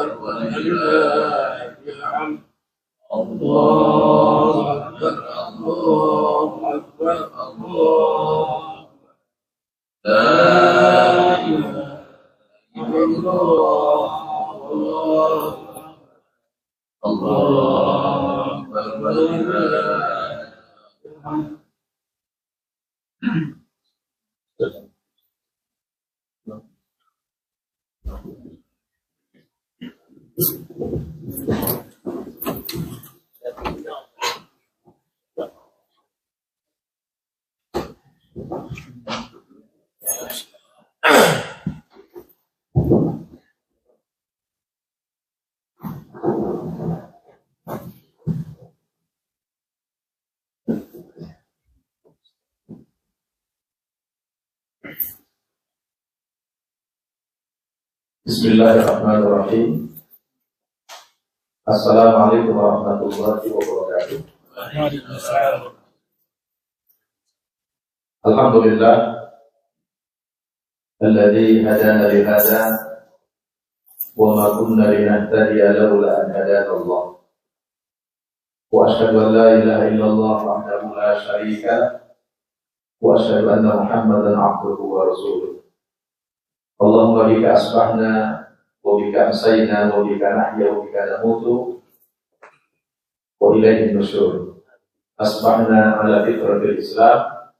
أكبر ولله الحمد الله أكبر الله أكبر الله لا إله إلا الله الله أكبر ولله الحمد. Bismillahirrahmanirrahim. Assalamualaikum warahmatullahi wabarakatuh. Alhamdulillah alladzi hadana li hadza wa ma kunna linahtadiya laula an hadana Allah. Wa asyhadu an la ilaha illallah wahdahu la syarika lah wa asyhadu anna Muhammadan 'abduhu wa rasuluh. Allahumma bika asbahna wa bika amsayna wa bika nahya wa bika namutu wa ilaihin nusyur. Asbahna ala fitratil Islam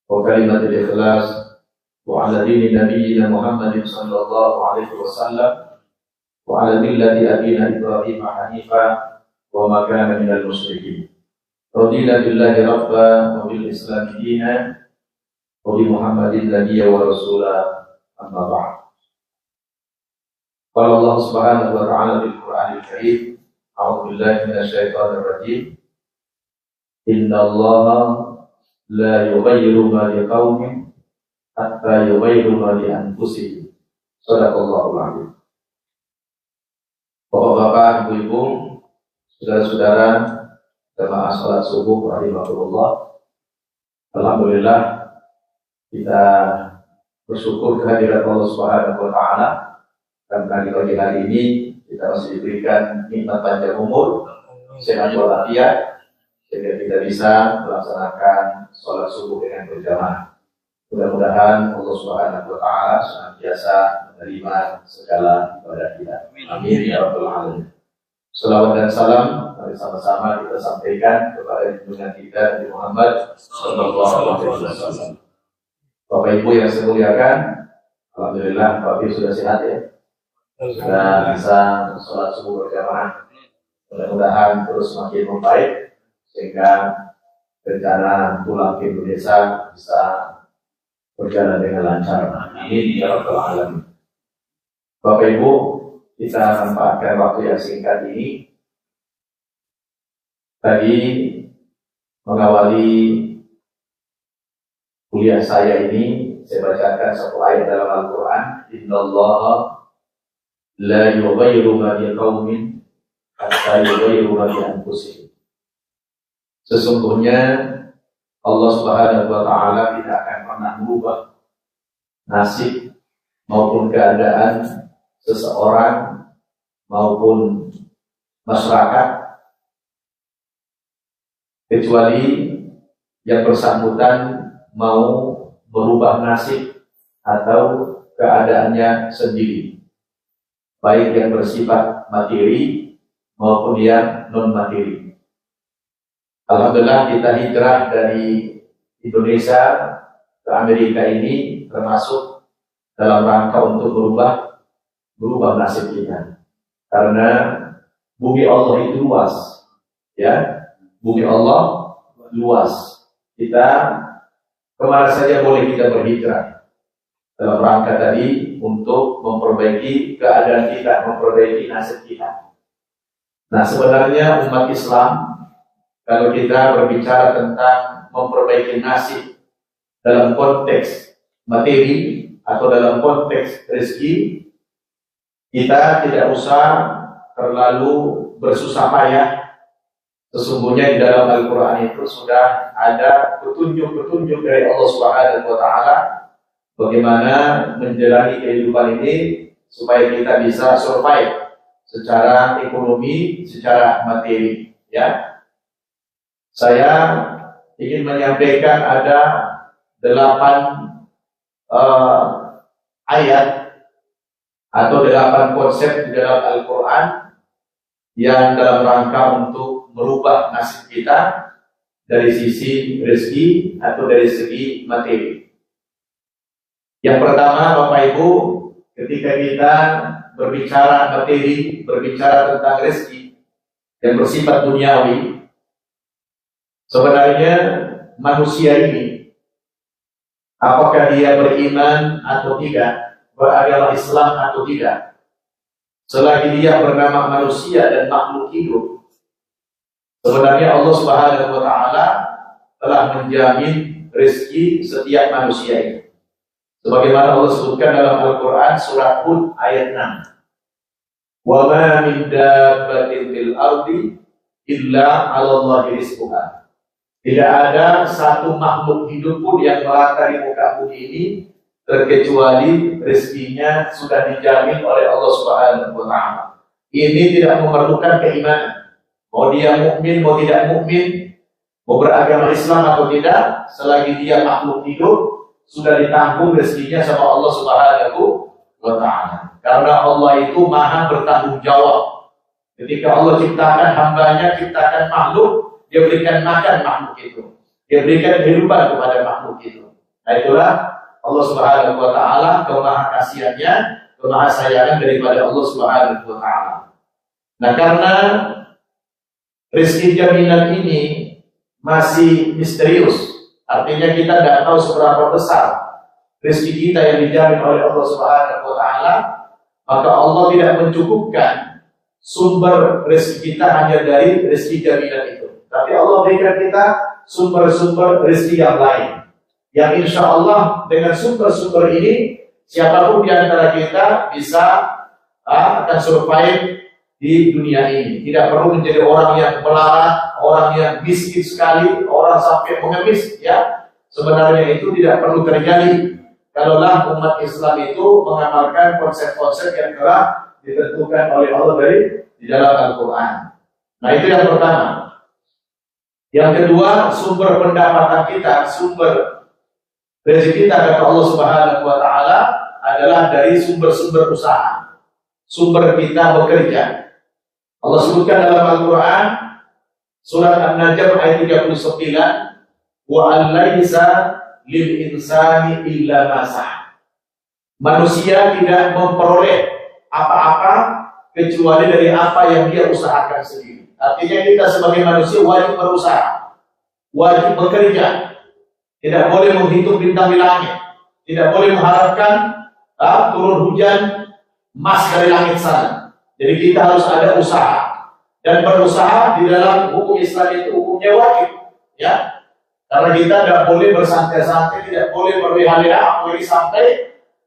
wa kalimatil ikhlas wa ala dini nabiyyina Muhammadin sallallahu alaihi wasallam wa ala millati abina Ibrahim hanifa wa ma kana minal musyrikin. Radina billahi rabba wa bil Islam dina wa bi Muhammadin nabiyya wa rasula. Amma ba'd. Qala Allah Subhanahu wa ta'ala fil Qur'anil Karim, a'udzu billahi minasy syaithanir rajim. Inna Allaha la yughayyiru ma biqaumin hatta yughayyiru ma bi anfusihim. Shadaqallahul 'azim. Bapak-bapak, ibu-ibu, saudara-saudara jamaah salat subuh rahimakumullah. Alhamdulillah kita bersyukur kehadirat Allah Subhanahu wa ta'ala karena di pagi hari ini kita masih diberikan nikmat panjang umur, sehat walafiat, sehingga kita bisa melaksanakan sholat subuh dengan berjamaah. Mudah-mudahan Allah Subhanahu wa ta'ala senantiasa menerima segala ibadah kita. Amin ya rabbal alamin. Salawat dan salam mari sama-sama kita sampaikan kepada junjungan kita Nabi Muhammad sallallahu alaihi wasallam. Bapak Ibu yang saya muliakan, alhamdulillah Bapak Ibu sudah sehat ya, sudah bisa sholat subuh berjamaah. Mudah-mudahan terus semakin membaik sehingga rencana pulang ke Indonesia bisa berjalan dengan lancar. Amin ya rabbal alamin. Bapak Ibu, kita manfaatkan waktu yang singkat ini tadi mengawali kuliah saya ini, saya bacakan satu ayat dalam Al-Quran. Innallaha la yughayyiru ma biqaumin hatta yughayyiru ma bi anfusihim. Sesungguhnya Allah Subhanahu wa ta'ala tidak akan pernah merubah nasib maupun keadaan seseorang maupun masyarakat kecuali yang bersangkutan mau merubah nasib atau keadaannya sendiri, baik yang bersifat materi maupun yang non materi. Alhamdulillah kita hijrah dari Indonesia ke Amerika ini termasuk dalam rangka untuk berubah nasib kita, karena bumi Allah itu luas, ya, bumi Allah luas. Kita kemana saja boleh kita berhijrah dalam rangka tadi untuk memperbaiki keadaan kita, memperbaiki nasib kita. Nah, sebenarnya umat Islam, kalau kita berbicara tentang memperbaiki nasib dalam konteks materi atau dalam konteks rezeki, kita tidak usah terlalu bersusah payah. Sesungguhnya di dalam Al-Quran itu sudah ada petunjuk-petunjuk dari Allah Subhanahu wa ta'ala bagaimana menjalani kehidupan ini supaya kita bisa survive, secara ekonomi, secara materi. Ya, saya ingin menyampaikan ada 8 ayat atau 8 konsep di dalam Al-Quran yang dalam rangka untuk merubah nasib kita dari sisi rezeki atau dari segi materi. Yang pertama, Bapak Ibu, ketika kita berbicara materi, berbicara tentang rezeki yang bersifat duniawi, sebenarnya manusia ini, apakah dia beriman atau tidak, beragama Islam atau tidak, selagi dia bernama manusia dan makhluk hidup, sebenarnya Allah Subhanahu wa Ta'ala telah menjamin rezeki setiap manusia ini. Sebagaimana Allah sebutkan dalam Al-Quran surat Hud ayat 6. Wa ma min dabbatin fil ardi illa 'ala Allahi rizquha. Tidak ada satu makhluk hidup pun yang melata di muka bumi ini terkecuali rezekinya sudah dijamin oleh Allah Subhanahu wa Ta'ala. Ini tidak memerlukan keimanan. Mau dia mukmin, mau tidak mukmin, mau beragama Islam atau tidak, selagi dia makhluk hidup, sudah ditanggung rezekinya sama Allah Subhanahu wa Ta'ala. Karena Allah itu maha bertanggung jawab. Ketika Allah ciptakan hambanya, ciptakan makhluk, dia berikan makan makhluk itu, dia berikan kehidupan kepada makhluk itu. Nah, itulah Allah Subhanahu wa Ta'ala, kemahakasiannya, kemahasayangan daripada Allah Subhanahu wa Ta'ala. Nah, karena rezeki jaminan ini masih misterius, artinya kita tidak tahu seberapa besar rezeki kita yang dijamin oleh Allah Subhanahu wa Ta'ala, maka Allah tidak mencukupkan sumber rezeki kita hanya dari rezeki jaminan itu. Tapi Allah berikan kita sumber-sumber rezeki yang lain, yang insya Allah dengan sumber-sumber ini siapapun di antara kita bisa akan survive di dunia ini. Tidak perlu menjadi orang yang melarat, orang yang miskin sekali, orang sampai mengemis. Ya, sebenarnya itu tidak perlu terjadi kalaulah umat Islam itu mengamalkan konsep-konsep yang telah ditentukan oleh Allah di dalam Al-Quran. Nah, itu yang pertama. Yang kedua, sumber pendapatan kita, sumber rezeki kita kata Allah Subhanahu wa Ta'ala adalah dari sumber-sumber usaha, sumber kita bekerja. Allah sebutkan dalam Al-Quran surat An-Najm ayat 39, wa al-laisa lil insani illa ma sa'a. Manusia tidak memperoleh apa-apa kecuali dari apa yang dia usahakan sendiri. Artinya kita sebagai manusia wajib berusaha, wajib bekerja. Tidak boleh menghitung bintang di langit, tidak boleh mengharapkan turun hujan emas dari langit sana. Jadi kita harus ada usaha, dan berusaha di dalam hukum Islam itu hukumnya wajib, ya. Karena kita tidak boleh bersantai-santai, tidak boleh berleha-leha, apalagi sampai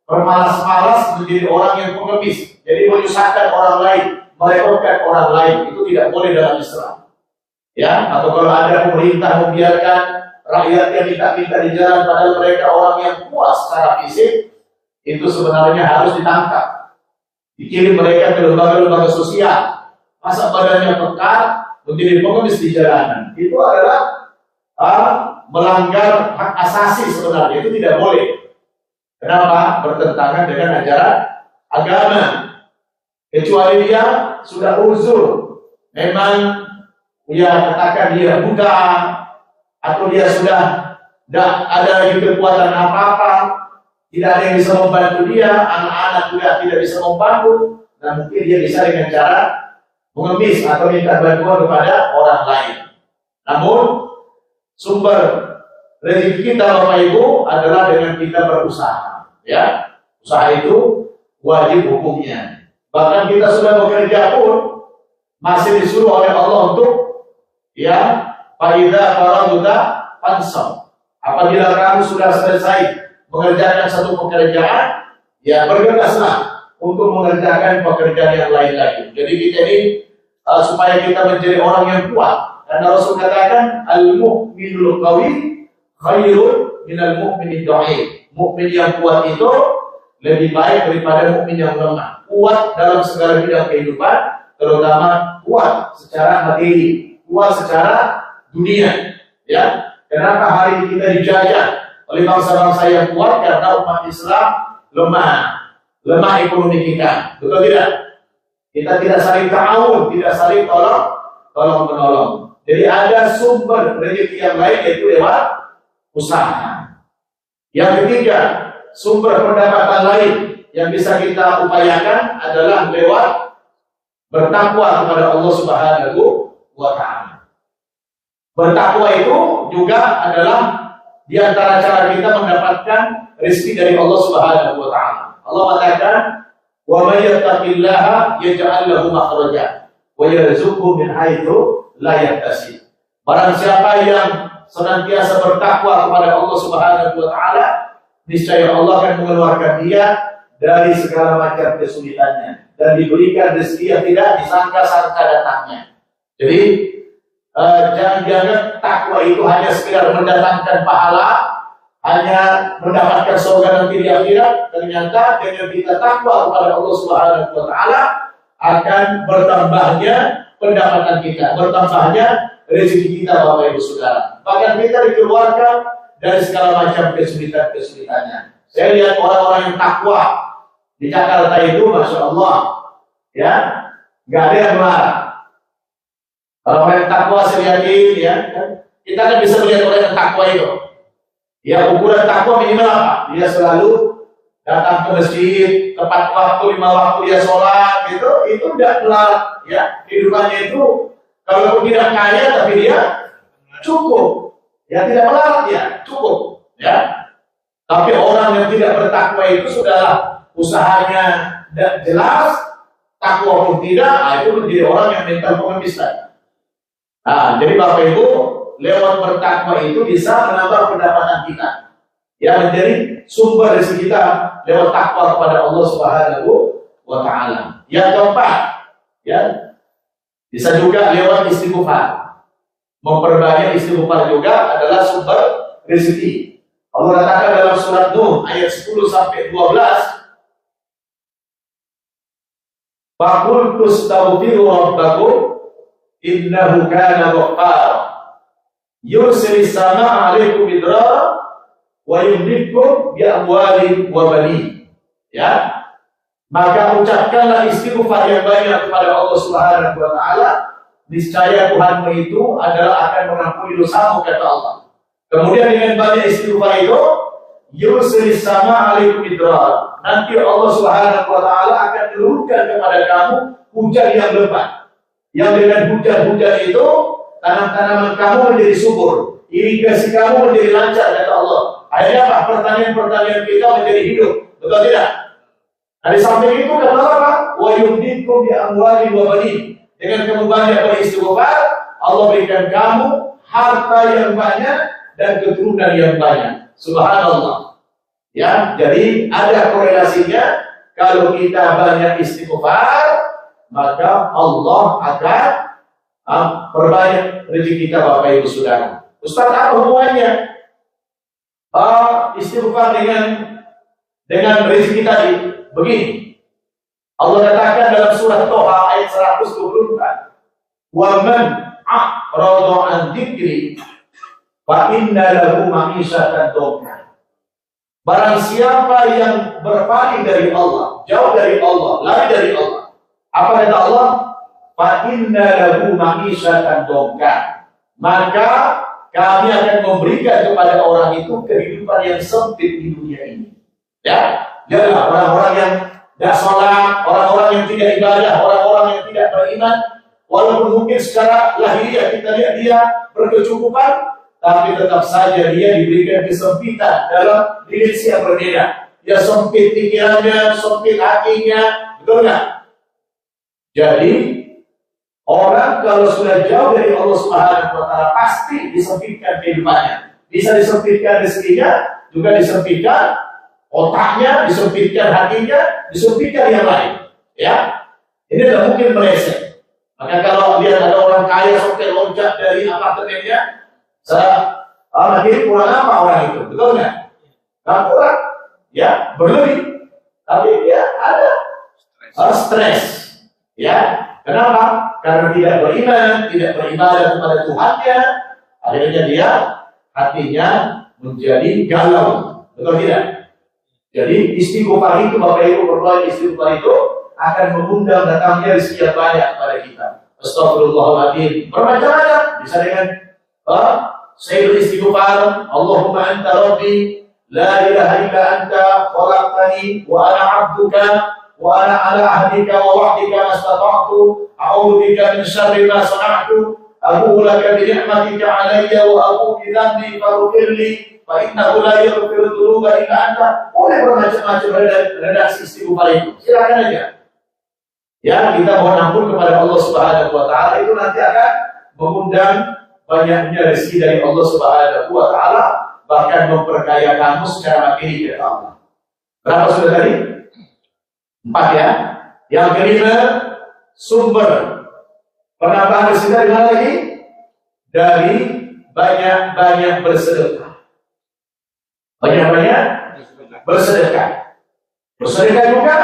bermalas-malas menjadi orang yang pengemis. Jadi menyusahkan orang lain, merepotkan orang lain, itu tidak boleh dalam Islam. Ya, atau kalau ada pemerintah membiarkan rakyat yang minta-minta di jalan padahal mereka orang yang kuat secara fisik, itu sebenarnya harus ditangkap. Dikirim mereka ke lembaga-lembaga sosial. Masa badannya pekar menjadi pengemis di jalanan, itu adalah melanggar hak asasi sebenarnya, itu tidak boleh. Kenapa? Bertentangan dengan ajaran agama. Kecuali dia sudah uzur, memang dia katakan dia buta, atau dia sudah tidak ada lagi kekuatan apa-apa, tidak ada yang bisa membantu dia, anak-anak juga tidak bisa membantu, dan mungkin dia bisa dengan cara mengemis atau minta bantuan kepada orang lain. Namun sumber rezeki kita Bapak Ibu adalah dengan kita berusaha, ya. Usaha itu wajib hukumnya. Bahkan kita sudah bekerja pun masih disuruh oleh Allah untuk, ya, faidza faraghta fansab. Apabila kamu sudah selesai mengerjakan satu pekerjaan, ya bergegaslah untuk mengerjakan pekerjaan yang lain lagi. Jadi kita ini supaya kita menjadi orang yang kuat. Karena Rasul katakan al-mu'minul qawi khairun minal mu'minid dha'if. Mukmin yang kuat itu lebih baik daripada mukmin yang lemah. Kuat dalam segala bidang kehidupan, terutama kuat secara materi, kuat secara dunia. Ya, kenapa hari ini kita dijajah oleh bangsa-bangsa yang kuat? Karena umat Islam lemah ekonomi kita, betul tidak? Kita tidak saling ta'awun, tidak saling tolong menolong. Jadi ada sumber rezeki yang lain, yaitu lewat usaha. Yang ketiga, sumber pendapatan lain yang bisa kita upayakan adalah lewat bertakwa kepada Allah Subhanahu wa Ta'ala. Bertakwa itu juga adalah di antara cara kita mendapatkan rezeki dari Allah Subhanahu wa Ta'ala. Allah mengatakan, "Wa may yattaqillaha yaj'al lahu makhraja wa yarzuqhu min haitsu la yahtasib." Barang siapa yang senantiasa bertakwa kepada Allah Subhanahu wa Ta'ala, niscaya Allah akan mengeluarkan dia dari segala macam kesulitannya dan diberikan rezeki yang tidak disangka-sangka datangnya. Jadi jangan takwa itu hanya sekedar mendatangkan pahala, hanya mendapatkan surga nanti di akhirat. Ternyata dengan kita takwa kepada Allah Subhanahu wa Ta'ala akan bertambahnya pendapatan kita, bertambahnya rezeki kita, Bapak Ibu Saudara. Bahkan kita dikeluarkan dari segala macam kesulitannya. Saya lihat orang-orang yang takwa di Jakarta itu, Masya Allah, ya, nggak ada yang melarang. Orang yang takwa saya lihatin, ya, kita kan bisa melihat orang yang takwa itu. Ya, ukuran takwa minimal apa? Dia selalu datang ke masjid, tepat waktu, 5 waktu dia sholat, gitu. Itu tidak melarang, ya. Kehidupannya itu, kalaupun tidak kaya, tapi dia cukup. Ya, tidak melarang dia, cukup. Ya. Tapi orang yang tidak bertakwa itu sudahlah usahanya tidak jelas, takwa pun tidak, itu menjadi orang yang mental pengemis. Nah, jadi Bapak Ibu, lewat bertakwa itu bisa menambah pendapatan kita. Ya, menjadi sumber rezeki kita lewat takwa kepada Allah Subhanahu wa Ta'ala. Yang keempat, ya, bisa juga lewat istighfar. Memperbanyak istighfar juga adalah sumber rezeki. Allah katakan dalam surat Nuh ayat 10 sampai 12, "Faqul tastaghfiru rabbakum innahu kana ghaffara yursilis samaa'a 'alaikum midrara wa yumdidkum bi amwalin wa banin." Ya, maka ucapkanlah istighfar yang banyak kepada Allah Subhanahu wa Ta'ala, niscaya Tuhanmu itu adalah akan mengampuni dosamu, kata Allah. Kemudian dengan banyak istighfar itu, yursilis samaa'a 'alaikum midrara, nanti Allah Subhanahu wa Ta'ala akan menurunkan kepada kamu hujan yang lebat. Yang dengan hujan-hujan itu tanam-tanaman kamu menjadi subur, irigasi kamu menjadi lancar, kata Allah. Akhirnya apa? Pertanian-pertanian kita menjadi hidup, betul tidak? Nah, di samping itu kata Allah, "Wa yumdidkum bi amwalin wa banin." Dengan kamu banyak beristighfar, Allah berikan kamu harta yang banyak dan keturunan yang banyak. Subhanallah. Ya, jadi ada korelasinya. Kalau kita banyak istighfar, maka Allah akan perbanyak rezeki kita, Bapak Ibu Saudara. Ustaz, apa hubungannya istighfar dengan rezeki tadi? Begini, Allah katakan dalam surat Toha ayat 124, "Wa man a'rada an dzikri fa inna lahu ma'isyatan dhanka." Barang siapa yang berpaling dari Allah, jauh dari Allah, lari dari Allah, apa kata Allah? "Fa inna lahu ma'isyatan dhanka." Maka kami akan memberikan kepada orang itu kehidupan yang sempit di dunia ini. Ya, janganlah orang-orang yang tidak sholat, orang-orang yang tidak ibadah, orang-orang yang tidak beriman, walaupun mungkin secara lahiriah kita lihat dia berkecukupan, tapi tetap saja dia diberikan kesempitan dalam dimensi yang berbeda. Dia sempit pikirannya, sempit hatinya, betul nggak? Jadi orang kalau sudah jauh dari Allah Subhanahu wa Ta'ala pasti disempitkan kehidupannya. Bisa disempitkan rezekinya, juga disempitkan otaknya, disempitkan hatinya, disempitkan yang lain. Ya, ini tidak mungkin meleset. Maka kalau lihat ada orang kaya sampai loncat dari apartemennya, makin kurang apa orang itu, betul nggak? Kurang, ya, berlebih. tapi dia ada stres. Ya, kenapa? Karena tidak beriman, tidak beribadah kepada Tuhannya, akhirnya dia hatinya menjadi galau. Betul tidak? Jadi istighfar itu, Bapak Ibu perlu istighfar itu akan mengundang datangnya rezeki yang banyak pada kita. Astagfirullahaladzim. Bermacam-macam. Bisa dengan Sayyidul istighfar, Allahumma anta rabbi, la ilaha illa anta, khalaqtani, wa ana abduka, wa ana ala ahdika wa wa'dika mastata'tu, a'udzu bika min syarri ma sana'tu, abu'u laka bi ni'matika 'alayya wa abu'u bi dhanbi faghfirli, fa innahu la yaghfiru dzunuba illa anta. Boleh bermacam-macam redaksi istighfar itu. Silakan aja. Ya, kita mohon ampun kepada Allah Subhanahu wa taala, itu nanti akan mengundang banyaknya rezeki dari Allah Subhanahu wa taala, bahkan memperkaya kamu secara materi kata Allah. Berapa sudah tadi? 4 ya. Yang kelima, sumber penambahan rezeki dari mana lagi? Dari banyak-banyak bersedekah. Banyak-banyak bersedekah. Bersedekah juga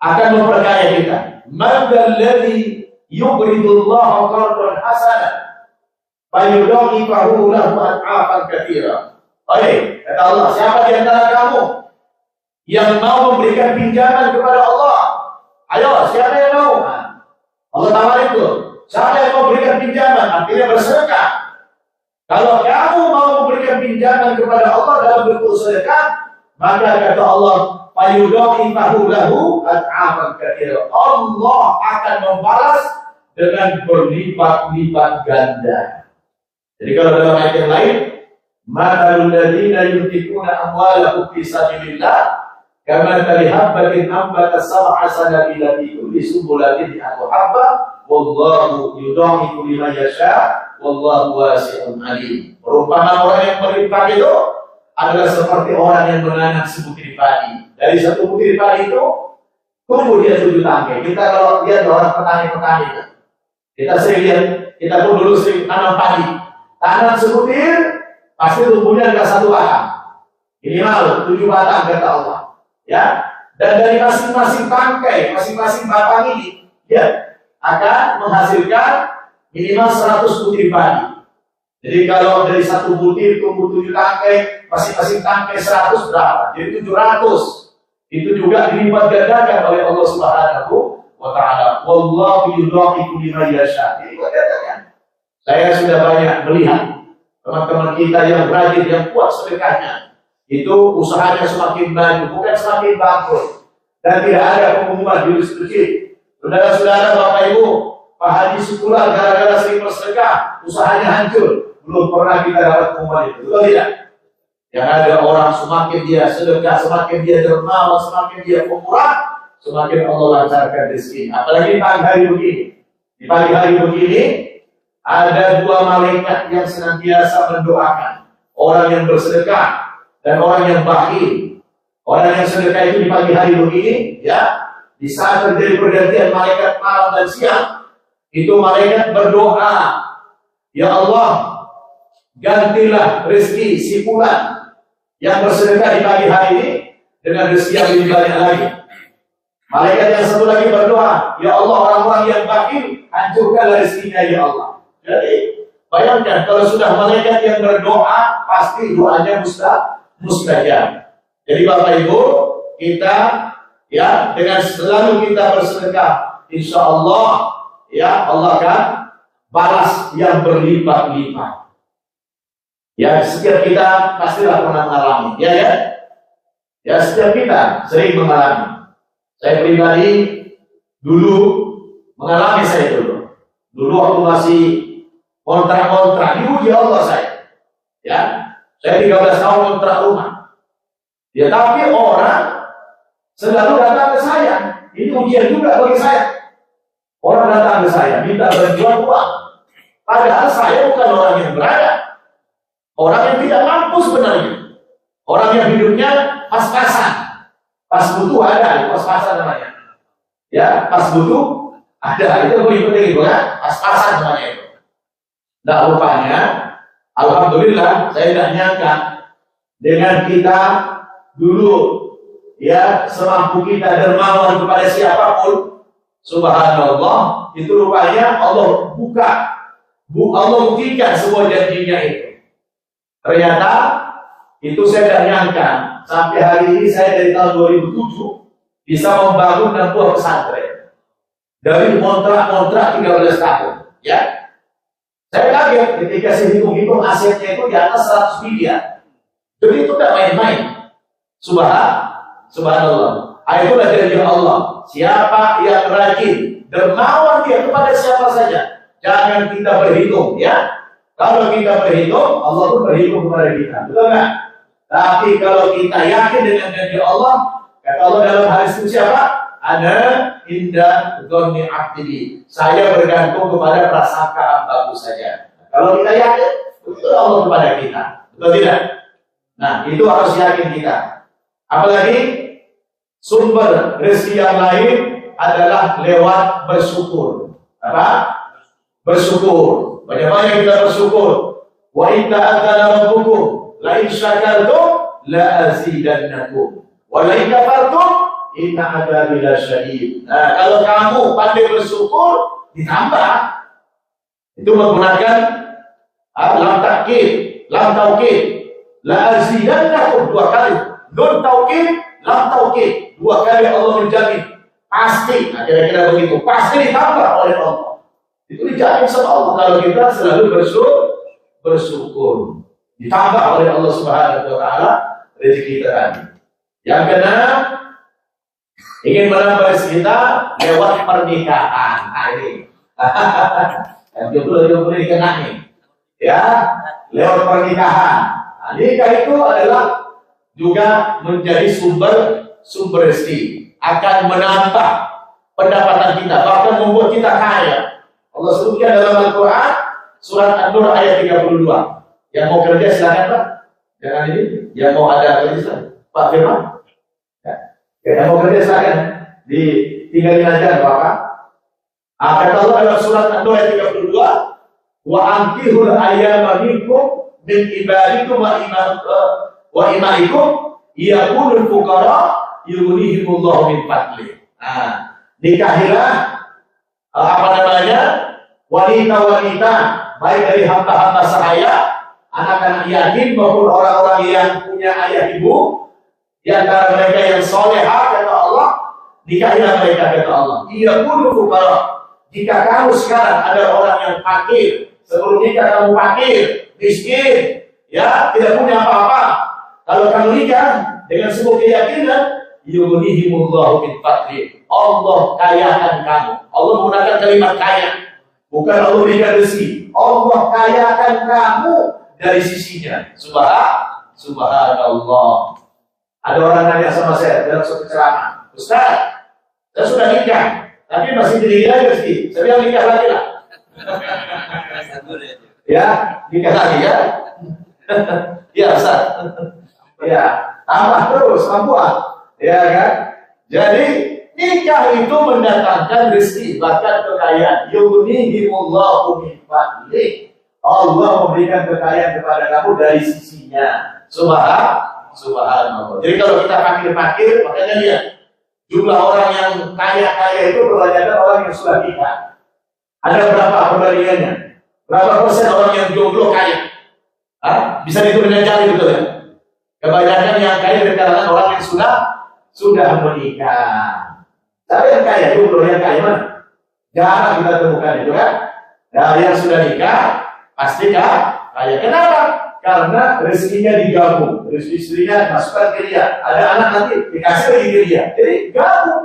akan memperkaya kita. Man dzalladzi yuqridullaha qardan hasanan fayudha'ifahu lahu ad'afan katsira. Baik, kata Allah, siapa di antara kamu yang mau memberikan pinjaman kepada Allah? Ayo, siapa yang mau? Allah tawarin itu. Siapa yang mau memberikan pinjaman? Artinya bersedekah. Kalau kamu mau memberikan pinjaman kepada Allah dalam bentuk sedekah, maka kata Allah, fayudha'ifahu lahu ad'afan katsira. Allah akan membalas dengan berlipat-lipat ganda. Jadi kalau dalam ayat yang lain, matalul ladzina yunfiquna amwalahum fi sabilillah kamathali habbatin ambatat sab'a sanabila fi kulli sunbulatin mi'atu habbah wallahu yudha'ifu liman yasha wallahu wasi'un 'alim. Perumpamaan orang yang berinfak itu adalah seperti orang yang menanam sebutir padi. Dari satu butir padi itu tumbuh dia 7 tangkai. Kita kalau lihat orang petani-petani, kita sering lihat, kita pun dulu sering tanam padi. Tanam sebutir, pasti tumbuhnya enggak 1 batang. Minimal 7 batang kata Allah. Ya, dan dari masing-masing tangkai, masing-masing batang ini, dia akan menghasilkan minimal 100 butir padi. Jadi kalau dari 1 butir tumbuh 7 tangkai, masing-masing tangkai 100 berapa? Jadi 700. Itu juga dilipat gandakan oleh Allah Subhanahu wa taala. Wallahu yudha'ifu liman yasha. Dilipat gandakan. Saya sudah banyak melihat teman-teman kita yang rajin, yang kuat sedekahnya. Itu usahanya semakin maju, bukan semakin bangkrut. Dan tidak ada pengumuman di masjid. Saudara-saudara, Bapak Ibu, Pak Haji Sukulah gara-gara sering bersedekah, usahanya hancur. Belum pernah kita dapat pengumuman itu. Betul tidak? Yang ada orang semakin dia sedekah, semakin dia dermawan, semakin dia pemurah, semakin Allah lancarkan rezeki. Apalagi pagi hari begini. Di pagi hari begini ada 2 malaikat yang senantiasa mendoakan orang yang bersedekah dan orang yang bakhil. Orang yang sedekah itu di pagi hari begini, ya, di saat terjadi pergantian malaikat malam dan siang, itu malaikat berdoa, ya Allah, gantilah rezeki si fulan yang bersedekah di pagi hari ini dengan rezeki yang lebih banyak lagi. Malaikat yang satu lagi berdoa, ya Allah, orang-orang yang bakhil, hancurkanlah rezekinya ya Allah. Jadi bayangkan kalau sudah malaikat yang berdoa, pasti doanya mustajab. Jadi Bapak Ibu, kita ya dengan selalu kita bersedekah, insya Allah ya Allah akan balas yang berlipat-lipat. Ya, setiap kita pastilah pernah mengalami, ya setiap kita sering mengalami. Saya pribadi dulu mengalami dulu waktu masih kontrak diuji Allah saya 13 tahun kontrak rumah. Ya, tapi orang selalu datang ke saya. Ini ujian juga bagi saya. Orang datang ke saya minta bantuan uang, padahal saya bukan orang yang berada, orang yang tidak mampu sebenarnya, orang yang hidupnya pas-pasan, pas butuh ada, pas-pasan namanya. Ya, pas butuh ada, itu lebih penting itu ya, pas-pasan namanya itu. Nah, rupanya, alhamdulillah, saya tidak nyangka dengan kita dulu ya semampu kita dermawan kepada siapapun, subhanallah, itu rupanya Allah Allah buktikan semua janjinya itu. Ternyata itu saya tidak nyangka sampai hari ini saya dari tahun 2007 bisa membangun 6 buah pesantren dari kontrak 13 tahun. Ya, saya kaget ketika saya hitung-hitung asetnya itu di atas 100 miliar. Jadi itu tidak main-main. Subhanallah. Itulah janji Allah. Siapa yang rajin dermawan dia kepada siapa saja. Jangan kita berhitung, ya. Kalau kita berhitung, Allah pun berhitung kepada kita. Betul nggak? Tapi kalau kita yakin dengan janji Allah, kata Allah dalam hadis itu siapa? Ana inda dzanni abdi. Saya bergantung kepada prasangka hambaku saja. Kalau kita yakin, itu Allah kepada kita. Betul tidak? Nah, itu harus yakin kita. Apalagi sumber rezeki yang lain adalah lewat bersyukur. Apa? Bersyukur. Bagaimana kita bersyukur? Wa in ta'adzana rabbukum la in syakartum la azidannakum wa la in kafartum inna adzabi lasyadid. Nah, kalau kamu pandai bersyukur ditambah. Itu menggunakan lam taukid, lam taukid. La azidannakum 2 kali. Nun taukid, lam taukid. 2 kali Allah menjamin. Pasti, nah kira-kira begitu. Pasti ditambah oleh Allah. Itu dijamin sama Allah kalau kita selalu bersyukur. Ditambah oleh Allah Subhanahu wa taala rezeki kita tadi. Yang keenam, ingin menambah rezeki kita lewat pernikahan. Nah ini. Yang jodoh dikena nih. Ya, lewat pernikahan. Nah, nikah itu adalah juga menjadi sumber rezeki. Akan menambah pendapatan kita, bahkan membuat kita kaya. Allah sebutkan dalam Al-Quran surat An-Nur ayat 32. Yang mau kerja silakan Pak. Jangan ini. Yang mau ada kerja Pak Firman. Ya. Yang mau kerja silakan. Tinggalin aja Bapak. Kata Allah dalam surat An-Nur ayat 32. Wa ankihul ayyama minkum min ibadikum wa imaikum yakunul fuqara yughnihimullahu min fadli. Nah, nikahilah wanita-wanita baik dari hamba-hamba sahaya, anak-anak yatim maupun orang-orang yang punya ayah ibu, di antara mereka yang solehah, kata Allah, nikahilah mereka, kata Allah. Ia pun fuqara. Jika kamu sekarang ada orang yang fakir, sebelum nikah kamu fakir, miskin, ya tidak punya apa-apa, kalau kamu nikah dengan sebuah keyakinan, yughnihimullahu min fadli. Allah kayakan kamu. Allah menggunakan kalimat kaya. Bukan Allah berikan rezeki. Allah kayakan kamu dari sisinya. Subhanallah. Ada orang nanya sama saya dalam suatu ceramah, Ustaz, saya sudah nikah, tapi masih diri lagi rezeki. Saya bilang nikah lagi lah. Ya, nikah lagi ya. Ya Ustaz. Ya, tambah terus, tambuhan. Ya kan? Jadi nikah itu mendatangkan rezeki, bahkan kekayaan. Yughnihimullahu min fadli. Allah memberikan kekayaan kepada kamu dari sisinya. Subhanallah. Jadi kalau kita fakir-fakir, makanya lihat jumlah orang yang kaya-kaya itu kebanyakan orang yang sudah nikah. Ada berapa perbandingannya? Berapa persen orang yang jomblo kaya? Bisa dihitung dengan jari, betul ya? Kebanyakan yang kaya dari kalangan orang yang sudah menikah. Tapi yang kaya, jomblo yang kaya mana? Jarang kita temukan itu kan? Nah, yang sudah nikah pasti kaya. Kenapa? Karena rezekinya digabung. Rezeki istrinya masukkan ke dia. Ada anak nanti dikasih lagi ke dia. Jadi gabung.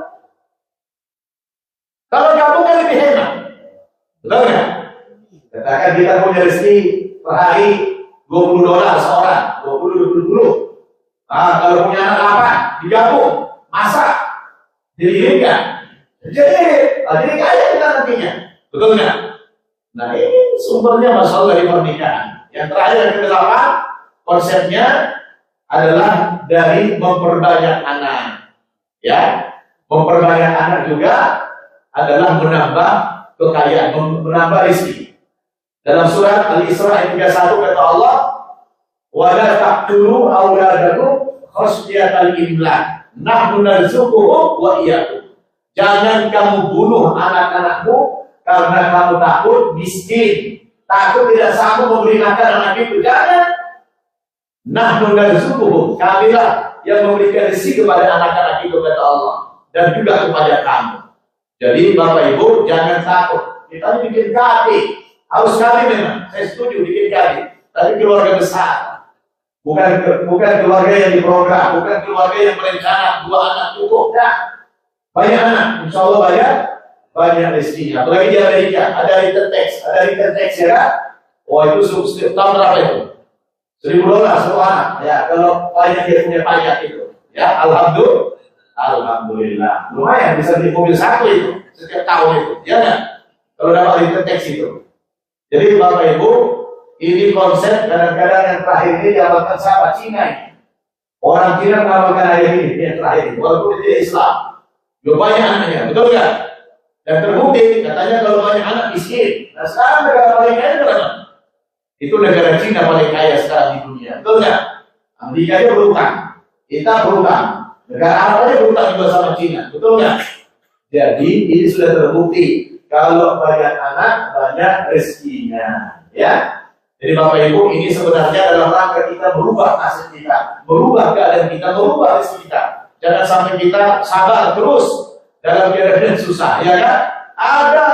Kalau gabung kan lebih hemat. Betul nggak? Katakan kita punya rezeki per hari $20 seorang, 20. Nah, kalau punya anak 8, digabung, masak, dikirimkan. Jadi kaya kita nantinya. Betul nggak? Nah, ini sumbernya masalah dari pernikahan. Yang terakhir yang ke-8, konsepnya adalah dari memperbanyak anak. Ya, memperbanyak anak juga adalah menambah kekayaan, menambah rezeki. Dalam surat Al-Isra ayat 31 kata Allah, "Wa la taqtulu auladakum khasyatal imlaq." nahnu narzuquhum wa iyyakum. Jangan kamu bunuh anak-anakmu karena kamu takut miskin, takut tidak sanggup memberi makan anak itu. Jangan. Nahnu narzuquhum, kamilah yang memberikan rezeki kepada anak-anak itu, kata Allah, dan juga kepada kamu. Jadi Bapak Ibu jangan takut. Kita bikin KD, harus KD memang. Saya setuju bikin KD, tapi keluarga besar. Bukan keluarga yang diprogram, bukan keluarga yang berencana 2 anak cukup. Nah, banyak anak, insya Allah banyak rezekinya. Apalagi di Amerika, ada return tax ya kan? Wah itu setiap tahun berapa itu? $1.000 satu anak. Ya kalau banyak dia punya pajak itu, ya alhamdulillah. Lumayan bisa beli mobil satu itu setiap tahun itu, ya kan? Kalau dapat return tax itu. Jadi Bapak Ibu, ini konsep kadang-kadang yang terakhir ini diamalkan sahabat Cina ini. Orang Cina mengamalkan ayat ini yang terakhir ini, walaupun itu Islam. Juga banyak anaknya, betul nggak? Dan terbukti katanya kalau banyak anak miskin. Nah sekarang negara paling kaya berapa? Itu negara Cina paling kaya sekarang di dunia, betul nggak? Amerika aja berutang, kita berutang, negara Arab aja berutang juga sama Cina, betul nggak? Jadi ini sudah terbukti kalau banyak anak banyak rezekinya, ya. Jadi Bapak Ibu, ini sebenarnya dalam rangka kita merubah nasib kita, merubah keadaan kita, merubah rezeki kita. Jangan sampai kita sabar terus dalam keadaan susah, ya kan? Ada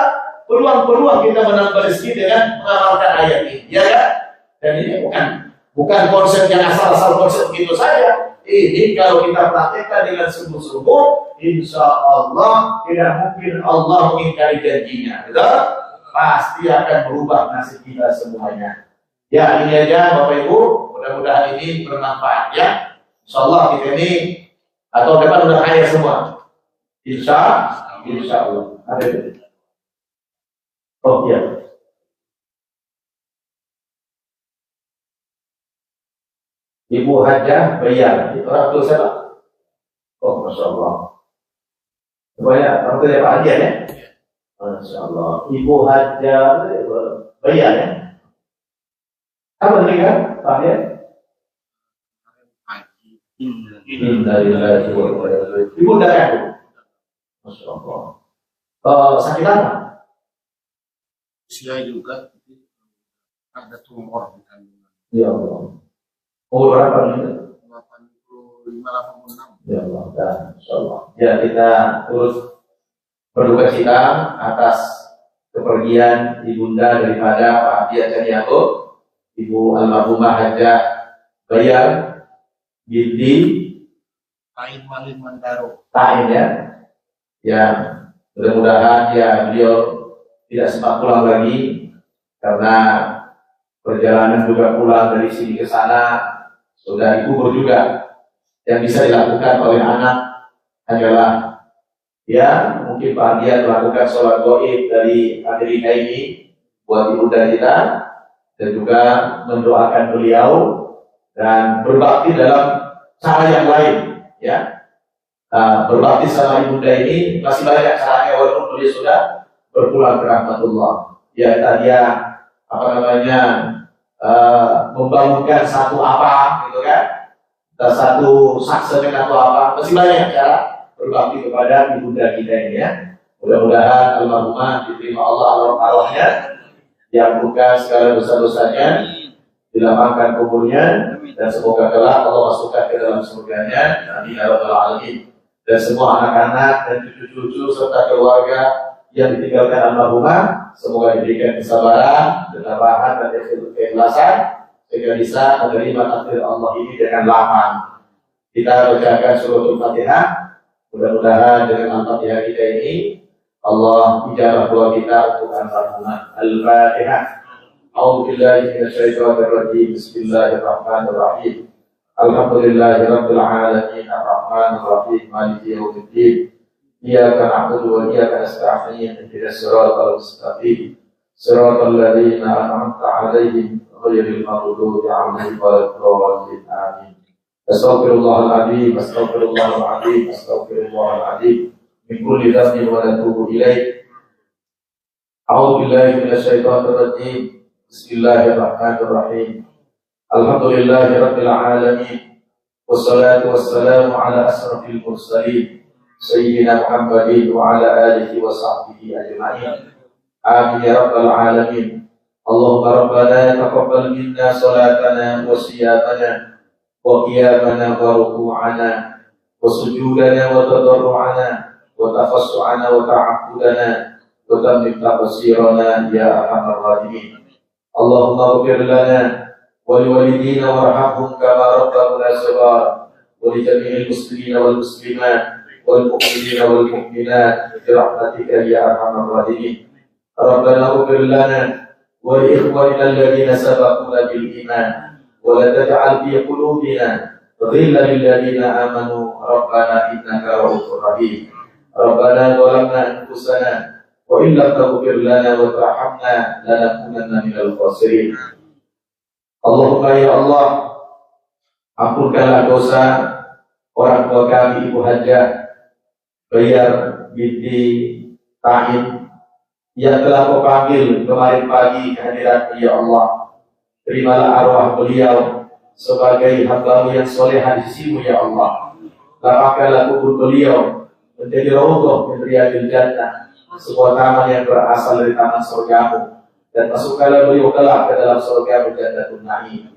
peluang-peluang kita menambah rezeki dengan mengamalkan ayat ini, ya kan? Dan ini bukan konsep yang asal-asal konsep begitu saja. Ini kalau kita praktekkan dengan sungguh-sungguh, insya Allah tidak mungkin Allah mengingkari janjinya, betul? Pasti akan berubah nasib kita semuanya. Ya ini aja Bapak Ibu, mudah-mudahan ini bermanfaat ya. Insya Allah kita ini atau depan udah kaya semua. Insya Allah. Ada itu. Oh ya. Ibu Hajah bayar. Itu orang tua siapa? Oh Masya Allah. Banyak orang tua Pak Hajah ya. Masya Allah. Ibu Hajah bayar ya. Apa ini kan, Pak ya? Innalillahi wa inna ilaihi raji'un. Ibu udah kan? Masya Allah. Sakit apa? Usia juga ada tumor di kandungan. Ya Allah. Umur berapa ini? 85-86. Ya Allah. Masya Allah. Ya kita terus berduka cita atas kepergian ibunda daripada Pak Hadiah Caniago. Ibu almarhumah Hajah Bayar binti Tain Malin Mandaro. Tain ya. Ya, mudah-mudahan ya beliau tidak sempat pulang lagi karena perjalanan juga pulang dari sini ke sana sudah dikubur juga. Yang bisa dilakukan oleh anak hanyalah ya mungkin Pak Hadiah melakukan sholat gaib dari Amerika ini buat ibunda kita. Dan juga mendoakan beliau dan berbakti dalam cara yang lain, ya. Berbakti sama ibunda ini masih banyak caranya walaupun beliau sudah berpulang ke rahmatullah. Ya dia membangunkan satu apa, gitu kan? Dan satu saksemen atau apa, masih banyak cara berbakti kepada ibunda kita ini, ya. Mudah-mudahan almarhumah diterima Allah arwahnya. Diampunkan segala dosa-dosanya, dilapangkan kuburnya, dan semoga kelak Allah masukkan ke dalam surganya. Amin ya rabbal alamin. Dan semua anak-anak dan cucu-cucu serta keluarga yang ditinggalkan almarhumah, semoga diberikan kesabaran, ketabahan dan keikhlasan sehingga bisa menerima takdir Allah ini dengan lapang. Kita bacakan suratul Fatihah. Mudah-mudahan dengan Al-Fatihah kita ini Allah ijabah doa kita untuk almarhumah. Al-Fatihah. A'udzu billahi minasyaitonir rajim. Bismillahirrahmanirrahim. Alhamdulillahirabbil alamin arrahmanir rahim maliki yaumiddin. Iyyaka na'budu wa iyyaka nasta'in. Ihdinas siratal mustaqim. Siratal ladzina an'amta 'alaihim ghairil maghdubi 'alaihim waladdallin. Amin. Astaghfirullahaladzim. Astaghfirullahaladzim. Astaghfirullahaladzim. Min kulli dhanbin wa natubu ilaih. A'udzu billahi minasyaitonir rajim. Bismillahirrahmanirrahim. Alhamdulillahirabbil alamin. wassalatu wassalamu ala asrafil mursalin sayyidina Muhammadin wa ala alihi wa sahbihi ajma'in. Amin ya rabbal alamin. Allahumma rabbana taqabbal minna salatana wa siyamana wa qiyamana wa ruku'ana wa sujudana wa tadarru'ana wa tafassu'ana wa ta'abbudana wa tammim taqsirana ya arhamar rahimin. Allahumma ighfir lana ولوالدينا وارحمهم كما ربونا صغارا ولجميع المسلمين والمسلمات والمؤمنين والمؤمنات برحمتك يا ارحم الراحمين. ربنا اغفر لنا ولاخواننا الذين سبقونا بالايمان ولا تجعل في قلوبنا غلا للذين امنوا ربنا انك رؤوف رحيم. ربنا ظلمنا انفسنا وان لم تغفر لنا وترحمنا لنكونن من الخاسرين. Allahumma ya Allah, ampunkanlah dosa orang tua kami Ibu Hajah Bayar binti Ta'in yang telah Kau panggil kemarin pagi kehadiran ya Allah. Terimalah arwah beliau sebagai hamba-Mu yang solehah di sisi-Mu ya Allah. Lapangkanlah kubur beliau menjadi raudhah min riyadil jannah, sebuah taman yang berasal dari taman surga-Mu. Dan masukkanlah beliau kelak ke dalam surga Jannatul Na'im.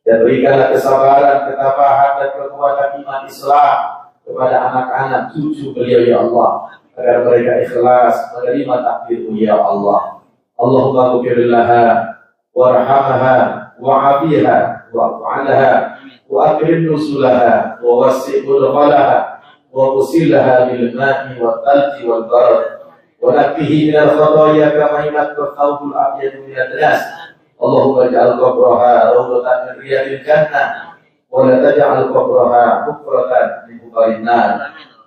Dan berikanlah kesabaran, ketabahan dan kekuatan iman Islam kepada anak-anak cucu beliau ya Allah, agar mereka ikhlas menerima takdir-Mu ya Allah. Allahumma ighfir laha warhamha wa'afiha wa'fu anha wa akrim nuzulaha wa wasi' mudkhalaha wa usilaha bil ma'i wal thalji wal barad ونقه من الخطايا كما ينقى الثوب الأبيض من الدنس. اللهم اجعل قبرها روضة من رياض الجنة ولا تجعل قبرها حفرة من حفر النار.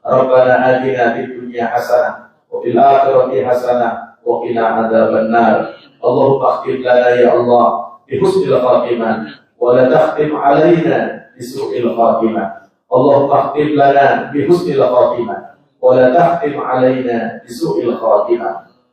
ربنا آتنا في الدنيا حسنة وفي الآخرة حسنة وقنا عذاب النار. اللهم اختم لنا يا الله بحسن الخاتمة ولا تختم علينا بسوء الخاتمة. اللهم اختم لنا بحسن الخاتمة ولا تختم علينا بسوء الخاتمة.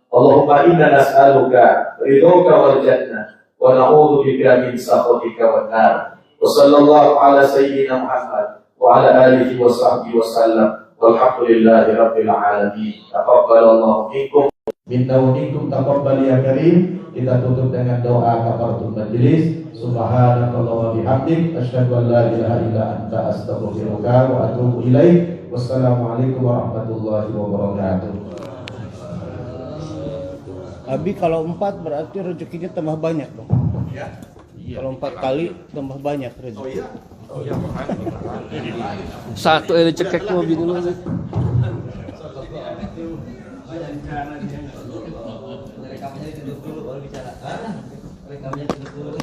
اللهم إنا نسألك رضاك والجنة ونعوذ بك من سخطك والنار. وصلى الله على سيدنا محمد وعلى آله وصحبه وسلم والحمد لله رب العالمين. تقبل الله منكم minna wa minkum taqabbal ya karim. Kita tutup dengan doa kafaratul majelis. Subhanallahi wa bihamdik asyhadu an la ilaha illa anta astaghfiruka wa atubu ilaik. Wassalamualaikum warahmatullahi wabarakatuh. Abi kalau 4 berarti rezekinya tambah banyak dong. Ya. Kalau 4 kali tambah banyak rezeki. Oh iya. Satu ada cekek mau bini lu. Rekamannya ditutup dulu baru bicara. Rekamannya ditutup dulu.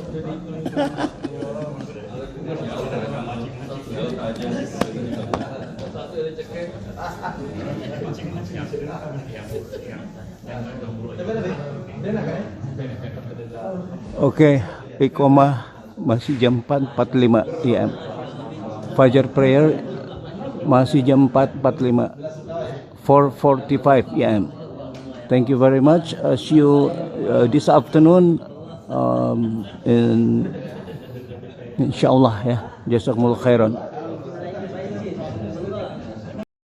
Oke, Iqomah masih jam 4.45 PM. Fajar prayer masih jam 4.45. 4:45 PM. Thank you very much. See you this afternoon. Insyaallah ya. Jazakumullah khairan.